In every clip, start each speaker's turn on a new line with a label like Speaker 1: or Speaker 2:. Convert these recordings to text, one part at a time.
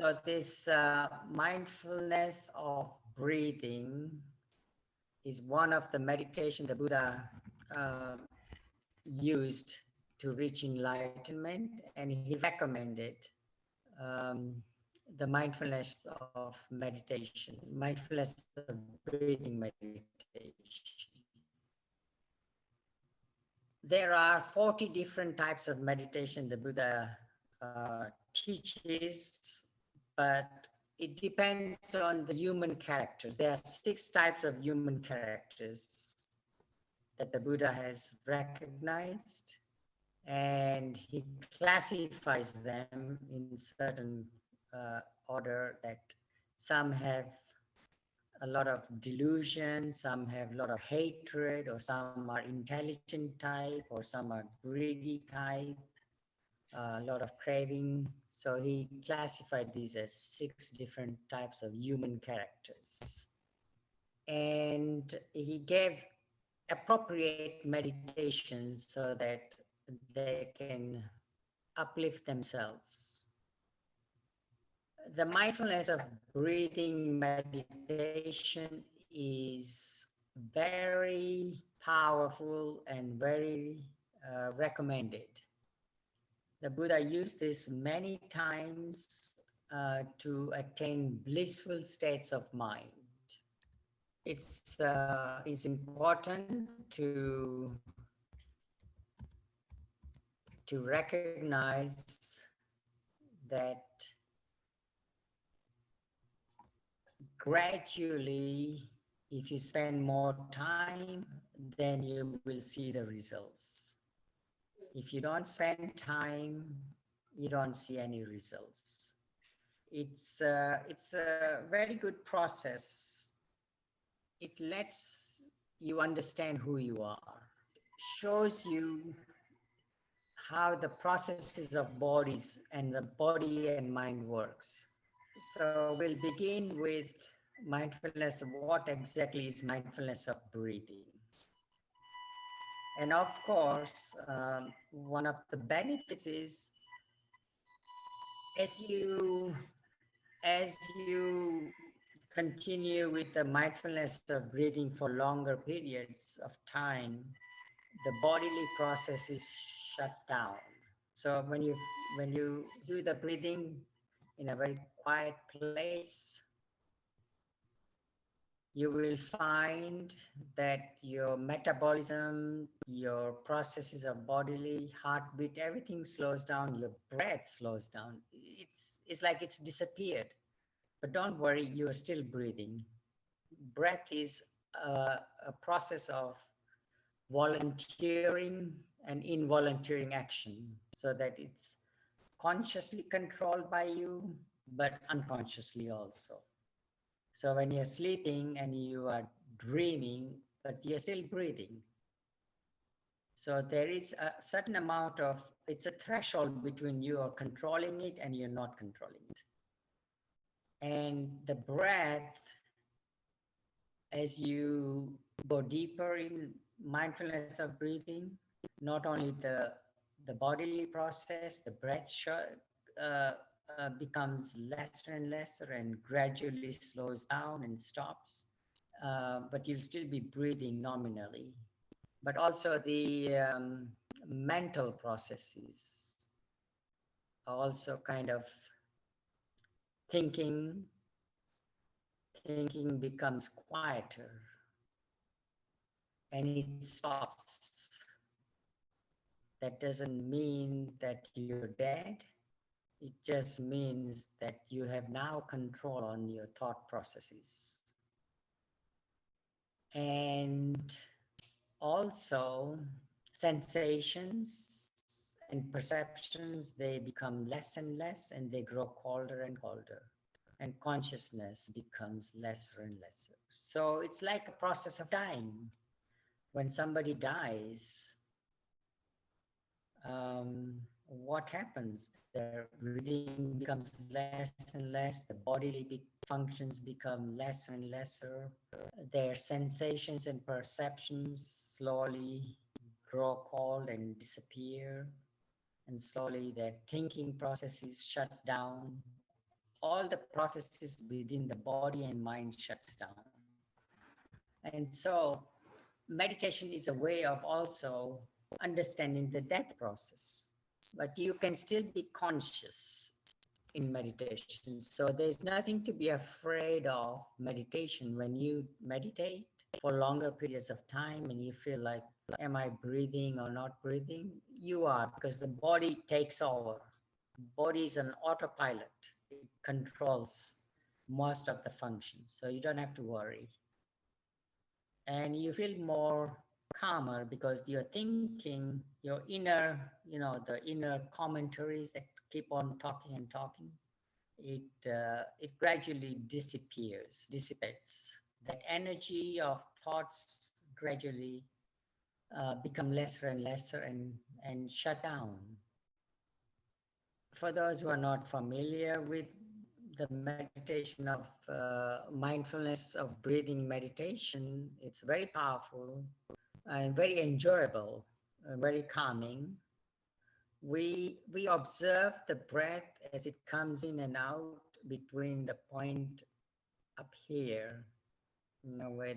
Speaker 1: So this mindfulness of breathing is one of the meditation the Buddha uh, used to reach enlightenment, and he recommended um, the mindfulness of meditation, mindfulness of breathing meditation. There are 40 different types of meditation the Buddha teaches, but it depends on the human characters. There are 6 types of human characters that the Buddha has recognized, and he classifies them in certain order, that some have a lot of delusion, some have a lot of hatred, or some are intelligent type, or some are greedy type, a lot of craving. So he classified these as 6 different types of human characters. And he gave appropriate meditations so that they can uplift themselves. The mindfulness of breathing meditation is very powerful and very recommended. The Buddha used this many times to attain blissful states of mind. It's important to recognize that gradually, if you spend more time, then you will see the results. If you don't spend time, you don't see any results. It's a very good process. It lets you understand who you are, shows you how the processes of bodies and the body and mind works. So we'll begin with mindfulness. What exactly is mindfulness of breathing? And of course, one of the benefits is as you continue with the mindfulness of breathing for longer periods of time, the bodily process is shut down. So when you do the breathing in a very quiet place, you will find that your metabolism, your processes of bodily, heartbeat, everything slows down, your breath slows down. It's like it's disappeared. But don't worry, you're still breathing. Breath is a process of volunteering and involunteering action, so that it's consciously controlled by you, but unconsciously also. So when you're sleeping and you are dreaming, but you're still breathing. So there is a certain amount of, it's a threshold between you are controlling it and you're not controlling it. And the breath, as you go deeper in mindfulness of breathing, not only the bodily process, the breath becomes lesser and lesser and gradually slows down and stops, but you'll still be breathing nominally. But also the mental processes are also kind of thinking becomes quieter and it stops. That doesn't mean that you're dead. It just means that you have now control on your thought processes. And also sensations and perceptions, they become less and less and they grow colder and colder. And consciousness becomes lesser and lesser. So it's like a process of dying. When somebody dies, what happens? Their breathing becomes less and less, the bodily functions become lesser and lesser, their sensations and perceptions slowly grow cold and disappear, and slowly their thinking processes shut down, all the processes within the body and mind shuts down. And so meditation is a way of also understanding the death process, but you can still be conscious in meditation. So there's nothing to be afraid of meditation. When you meditate for longer periods of time and you feel like, am I breathing or not breathing? You are, because the body takes over. Body is an autopilot. It controls most of the functions. So you don't have to worry. And you feel more calmer because you're thinking, your inner, the inner commentaries that keep on talking and talking, it gradually dissipates. That energy of thoughts gradually become lesser and lesser and shut down. For those who are not familiar with the meditation of mindfulness of breathing meditation, it's very powerful and very enjoyable, very calming. We observe the breath as it comes in and out between the point up here, where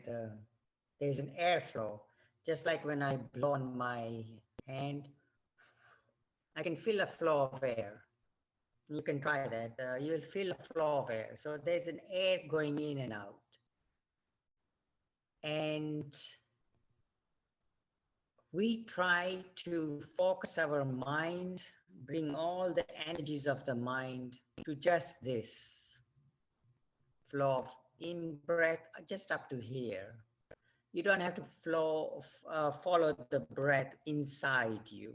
Speaker 1: there's an airflow. Just like when I blow on my hand, I can feel a flow of air. You can try that. You'll feel a flow of air. So there's an air going in and out. And we try to focus our mind, bring all the energies of the mind to just this flow of in-breath, just up to here. You don't have to follow the breath inside you.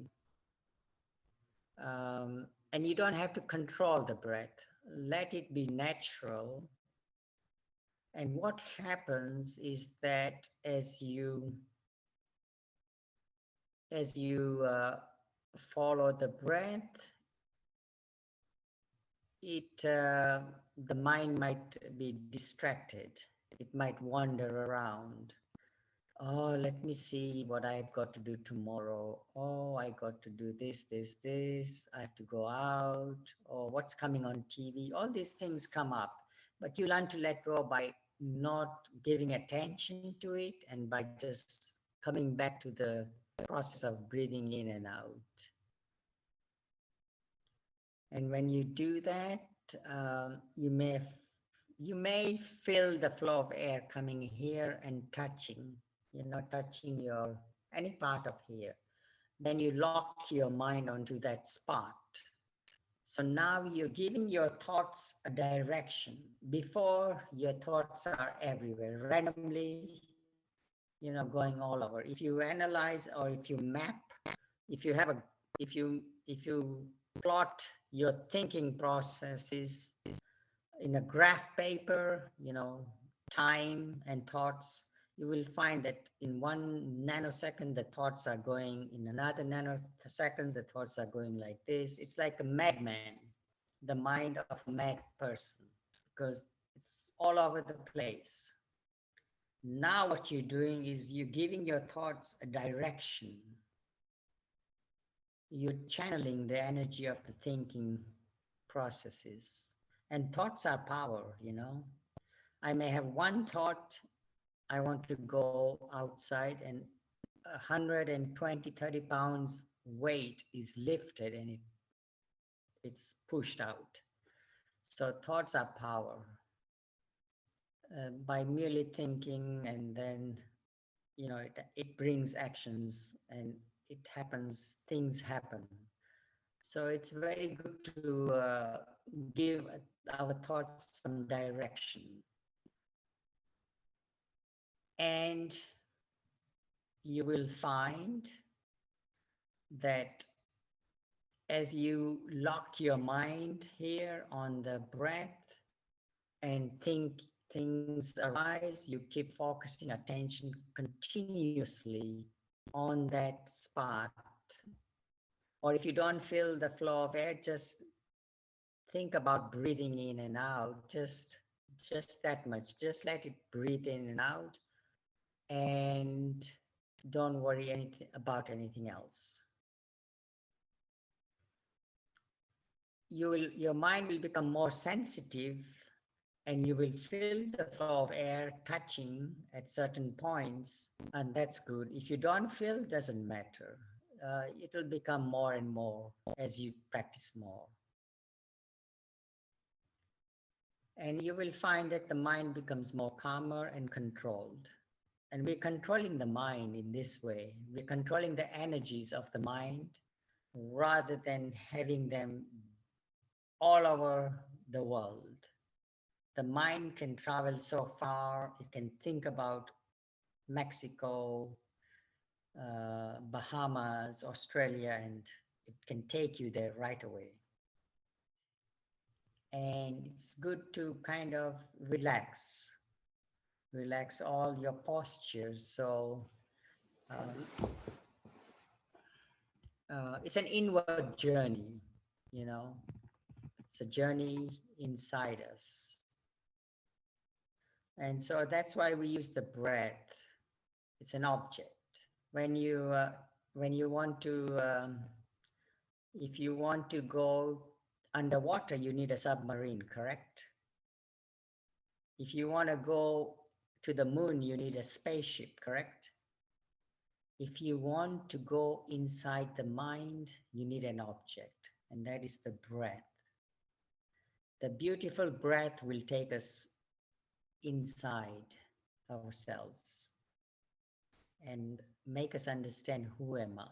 Speaker 1: And you don't have to control the breath. Let it be natural. And what happens is that as you follow the breath, the mind might be distracted. It might wander around. Oh, let me see what I've got to do tomorrow. Oh, I got to do this. I have to go out. Or what's coming on TV. All these things come up. But you learn to let go by not giving attention to it and by just coming back to the process of breathing in and out. And when you do that, you may feel the flow of air coming here and touching. You're not touching any part of here. Then you lock your mind onto that spot. So now you're giving your thoughts a direction. Before, your thoughts are everywhere, randomly, going all over. If you analyze or if you map, if you plot your thinking processes in a graph paper, time and thoughts, you will find that in 1 nanosecond, the thoughts are going, in another nanoseconds, the thoughts are going like this. It's like a madman, the mind of a mad person, because it's all over the place. Now what you're doing is you're giving your thoughts a direction. You're channeling the energy of the thinking processes. And thoughts are power, I may have one thought, I want to go outside, and 120, 30 pounds weight is lifted and it's pushed out. So thoughts are power. By merely thinking, and then, it brings actions and it happens, things happen. So it's very good to give our thoughts some direction. And you will find that as you lock your mind here on the breath and things arise, you keep focusing attention continuously on that spot. Or if you don't feel the flow of air, just think about breathing in and out, just that much. Just let it breathe in and out, and don't worry about anything else. your mind will become more sensitive, and you will feel the flow of air touching at certain points, and that's good. If you don't feel, doesn't matter. It will become more and more as you practice more. And you will find that the mind becomes more calmer and controlled. And we're controlling the mind in this way. We're controlling the energies of the mind rather than having them all over the world. The mind can travel so far, it can think about Mexico, Bahamas, Australia, and it can take you there right away. And it's good to kind of relax all your postures. So it's an inward journey, you know, it's a journey inside us. And so that's why we use the breath. It's an object. When you want to, if you want to go underwater, you need a submarine, correct? If you want to go to the moon, you need a spaceship, correct? If you want to go inside the mind, you need an object, and that is the breath. The beautiful breath will take us inside ourselves and make us understand, who am I?